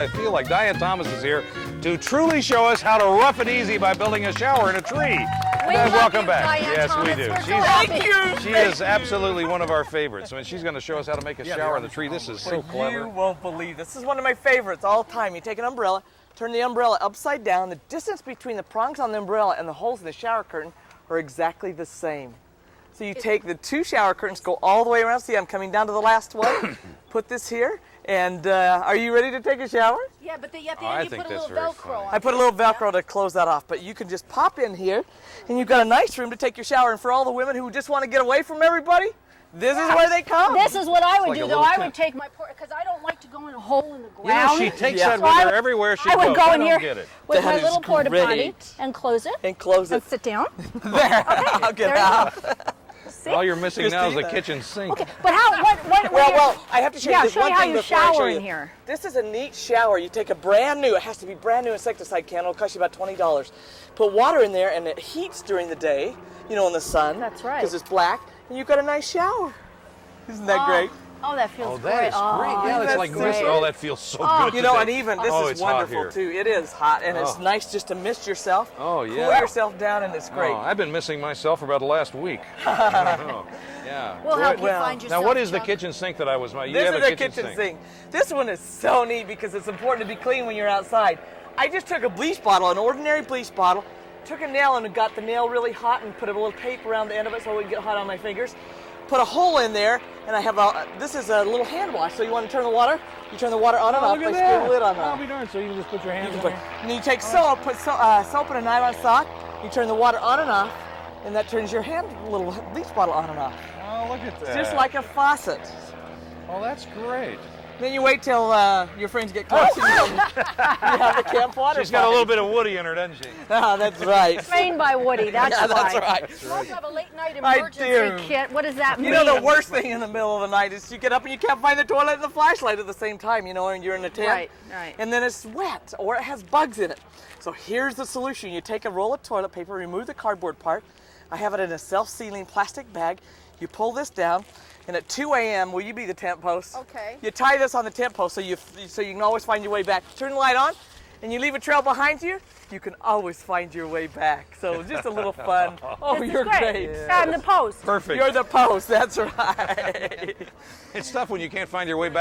I feel like Dian Thomas is here to truly show us how to rough it easy by building a shower in a tree. Welcome back. Dian Yes, Thomas. we do. Thank you. She is absolutely one of our favorites. I mean, she's going to show us how to make a shower in the tree. This is so clever. You won't believe this. This is one of my favorites all the time. You take an umbrella, turn the umbrella upside down. The distance between the prongs on the umbrella and the holes in the shower curtain are exactly the same. So you take the two shower curtains, go all the way around. See, I'm coming down to the last one. Put this here, and are you ready to take a shower? Yeah, but at the end you put a little Velcro on. I put a little Velcro to close that off, but you can just pop in here, and you've got a nice room to take your shower. And for all the women who just want to get away from everybody, this is where they come. This is what I would do, though. I tent. would take my because I don't like to go in a hole in the You know, ground. she takes Yeah. that with her everywhere she I would goes. go I in don't here get it. with That my is little porta potty great. and close it. And close And it. sit down. There. I'll get there you out. See? All you're missing Just now is do the that. kitchen sink. Okay, but how? What Well, I have to show you this show me one how thing you before I show shower you. in here. This is a neat shower. You take a brand new, it has to be brand new insecticide can. It'll cost you about $20. Put water in there, and it heats during the day, you know, in the sun. That's right. Because it's black, and you've got a nice shower. Isn't that great? Oh, that feels Oh, great. that is great. Yeah, that's that's like great. mist. Oh, that feels so good. You know, today. and even this Oh, is it's hot wonderful here. too. It is hot, and it's Oh. nice just to mist yourself. Oh, yeah. Cool yourself down, and it's great. Oh, I've been missing myself for about the last week. Oh, yeah. We'll help you Well, find yourself. Now, what is the Chuck. kitchen sink that I was? You This have is a a kitchen sink. This one is so neat because it's important to be clean when you're outside. I just took a bleach bottle, an ordinary bleach bottle, took a nail and got the nail really hot and put a little tape around the end of it so it wouldn't get hot on my fingers. Put a hole in there, and I have this is a little hand wash. So you want to turn the water? You turn the water on and off by screwing the lid on and I'll off. be darned. So you can just put your hands in But- there. And you take soap, put soap in a nylon sock. You turn the water on and off, and that turns your little bleach bottle on and off. Oh, look at that. Just like a faucet. Oh, that's great. Then you wait till your friends get close and you have the camp water. She's got a little bit of Woody in her, doesn't she? Ah, that's right. Trained by Woody. That's Yeah, why. that's right. You also have a late night I emergency do. kit. What does that mean? You know the worst thing in the middle of the night is you get up and you can't find the toilet and the flashlight at the same time, you know, and you're in a tent. Right, right. And then it's wet or it has bugs in it. So here's the solution. You take a roll of toilet paper, remove the cardboard part. I have it in a self-sealing plastic bag. You pull this down, and at 2 a.m., will you be the tent post? Okay. You tie this on the tent post so you can always find your way back. Turn the light on, and you leave a trail behind you. You can always find your way back. So just a little fun. Oh, This is you're great. great. I'm the post. Perfect. You're the post. That's right. It's tough when you can't find your way back